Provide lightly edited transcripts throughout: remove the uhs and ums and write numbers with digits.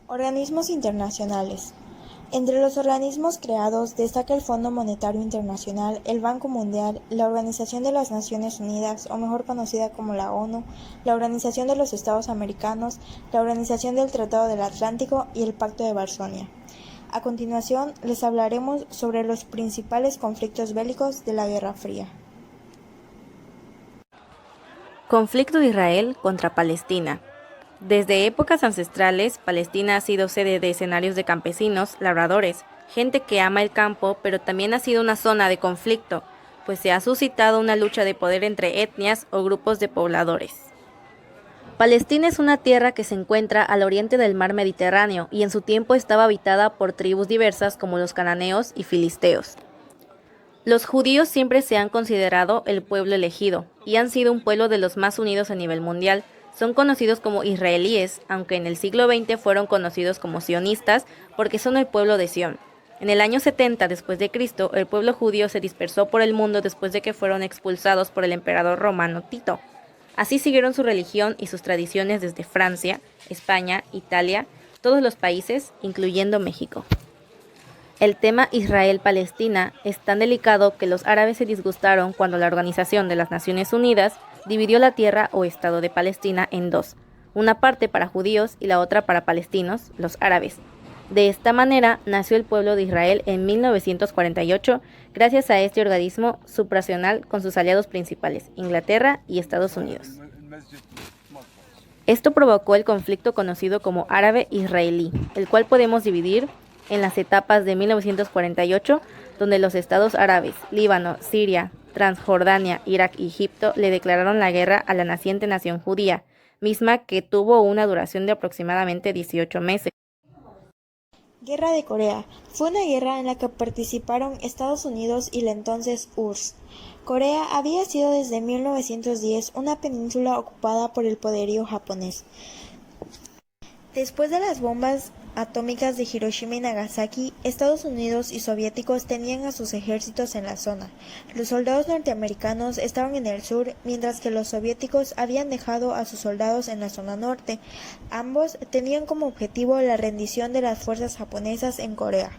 Organismos internacionales. Entre los organismos creados destaca el Fondo Monetario Internacional, el Banco Mundial, la Organización de las Naciones Unidas, o mejor conocida como la ONU, la Organización de los Estados Americanos, la Organización del Tratado del Atlántico y el Pacto de Varsovia. A continuación, les hablaremos sobre los principales conflictos bélicos de la Guerra Fría. Conflicto de Israel contra Palestina. Desde épocas ancestrales, Palestina ha sido sede de escenarios de campesinos, labradores, gente que ama el campo, pero también ha sido una zona de conflicto, pues se ha suscitado una lucha de poder entre etnias o grupos de pobladores. Palestina es una tierra que se encuentra al oriente del mar Mediterráneo y en su tiempo estaba habitada por tribus diversas como los cananeos y filisteos. Los judíos siempre se han considerado el pueblo elegido y han sido un pueblo de los más unidos a nivel mundial. Son conocidos como israelíes, aunque en el siglo XX fueron conocidos como sionistas porque son el pueblo de Sión. En el año 70 después de Cristo, el pueblo judío se dispersó por el mundo después de que fueron expulsados por el emperador romano Tito. Así siguieron su religión y sus tradiciones desde Francia, España, Italia, todos los países, incluyendo México. El tema Israel-Palestina es tan delicado que los árabes se disgustaron cuando la Organización de las Naciones Unidas dividió la tierra o Estado de Palestina en dos, una parte para judíos y la otra para palestinos, los árabes. De esta manera nació el pueblo de Israel en 1948 gracias a este organismo supranacional con sus aliados principales, Inglaterra y Estados Unidos. Esto provocó el conflicto conocido como árabe-israelí, el cual podemos dividir en las etapas de 1948, donde los estados árabes, Líbano, Siria, Transjordania, Irak y Egipto le declararon la guerra a la naciente nación judía, misma que tuvo una duración de aproximadamente 18 meses. Guerra de Corea. Fue una guerra en la que participaron Estados Unidos y la entonces URSS. Corea había sido desde 1910 una península ocupada por el poderío japonés. Después de las bombas atómicas de Hiroshima y Nagasaki, Estados Unidos y soviéticos tenían a sus ejércitos en la zona. Los soldados norteamericanos estaban en el sur, mientras que los soviéticos habían dejado a sus soldados en la zona norte. Ambos tenían como objetivo la rendición de las fuerzas japonesas en Corea.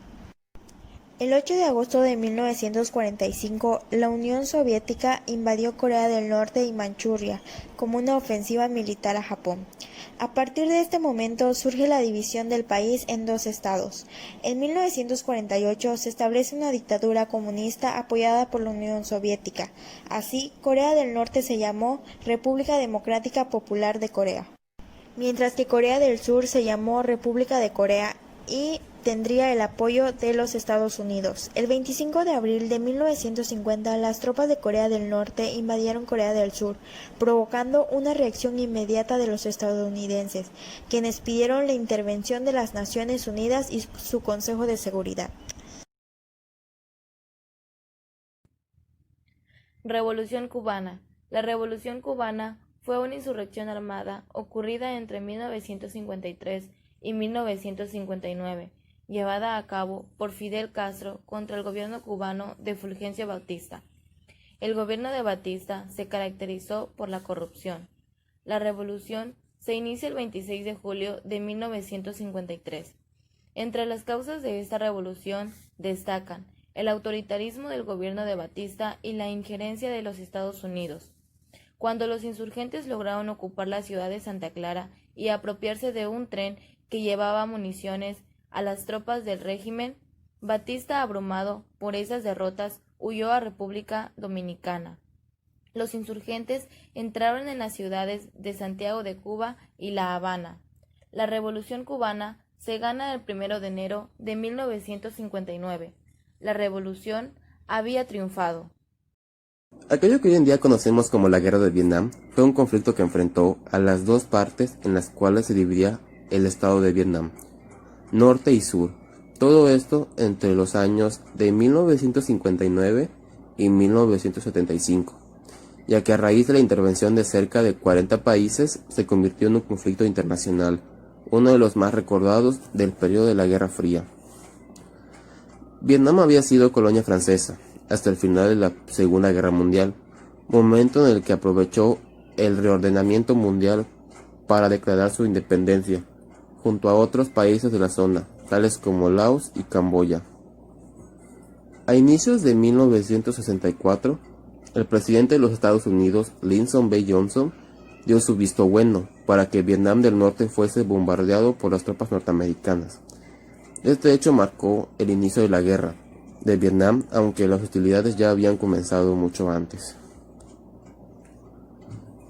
El 8 de agosto de 1945, la Unión Soviética invadió Corea del Norte y Manchuria como una ofensiva militar a Japón. A partir de este momento surge la división del país en dos estados. En 1948 se establece una dictadura comunista apoyada por la Unión Soviética. Así, Corea del Norte se llamó República Democrática Popular de Corea, mientras que Corea del Sur se llamó República de Corea y tendría el apoyo de los Estados Unidos. El 25 de abril de 1950, las tropas de Corea del Norte invadieron Corea del Sur, provocando una reacción inmediata de los estadounidenses, quienes pidieron la intervención de las Naciones Unidas y su Consejo de Seguridad. Revolución cubana. La Revolución cubana fue una insurrección armada ocurrida entre 1953 y 1959, llevada a cabo por Fidel Castro contra el gobierno cubano de Fulgencio Batista. El gobierno de Batista se caracterizó por la corrupción. La revolución se inicia el 26 de julio de 1953. Entre las causas de esta revolución destacan el autoritarismo del gobierno de Batista y la injerencia de los Estados Unidos. Cuando los insurgentes lograron ocupar la ciudad de Santa Clara y apropiarse de un tren que llevaba municiones a las tropas del régimen, Batista, abrumado por esas derrotas, huyó a República Dominicana. Los insurgentes entraron en las ciudades de Santiago de Cuba y La Habana. La Revolución cubana se gana el 1 de enero de 1959. La revolución había triunfado. Aquello que hoy en día conocemos como la Guerra de Vietnam fue un conflicto que enfrentó a las dos partes en las cuales se dividía el estado de Vietnam, norte y sur. Todo esto entre los años de 1959 y 1975, ya que a raíz de la intervención de cerca de 40 países se convirtió en un conflicto internacional, uno de los más recordados del periodo de la Guerra Fría. Vietnam había sido colonia francesa hasta el final de la Segunda Guerra Mundial, momento en el que aprovechó el reordenamiento mundial para declarar su independencia, junto a otros países de la zona, tales como Laos y Camboya. A inicios de 1964, el presidente de los Estados Unidos, Lyndon B. Johnson, dio su visto bueno para que Vietnam del Norte fuese bombardeado por las tropas norteamericanas. Este hecho marcó el inicio de la guerra de Vietnam, aunque las hostilidades ya habían comenzado mucho antes.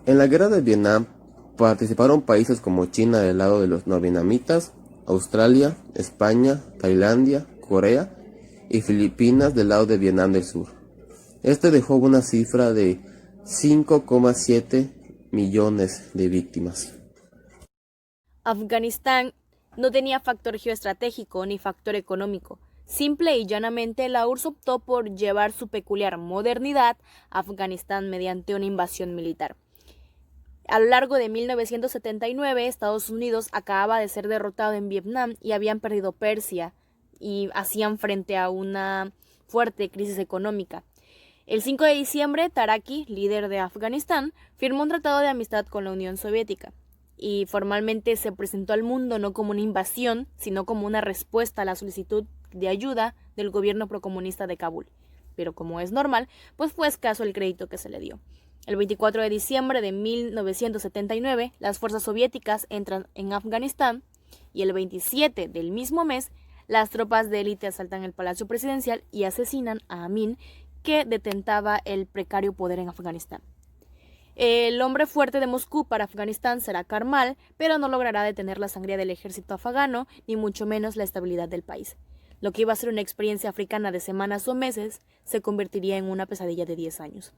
En la guerra de Vietnam participaron países como China del lado de los norvietnamitas, Australia, España, Tailandia, Corea y Filipinas del lado de Vietnam del Sur. Este dejó una cifra de 5,7 millones de víctimas. Afganistán no tenía factor geoestratégico ni factor económico. Simple y llanamente, la URSS optó por llevar su peculiar modernidad a Afganistán mediante una invasión militar. A lo largo de 1979, Estados Unidos acababa de ser derrotado en Vietnam y habían perdido Persia y hacían frente a una fuerte crisis económica. El 5 de diciembre, Taraki, líder de Afganistán, firmó un tratado de amistad con la Unión Soviética y formalmente se presentó al mundo no como una invasión, sino como una respuesta a la solicitud de ayuda del gobierno procomunista de Kabul. Pero como es normal, pues fue escaso el crédito que se le dio. El 24 de diciembre de 1979, las fuerzas soviéticas entran en Afganistán y el 27 del mismo mes, las tropas de élite asaltan el Palacio Presidencial y asesinan a Amin, que detentaba el precario poder en Afganistán. El hombre fuerte de Moscú para Afganistán será Karmal, pero no logrará detener la sangría del ejército afgano, ni mucho menos la estabilidad del país. Lo que iba a ser una experiencia africana de semanas o meses se convertiría en una pesadilla de 10 años.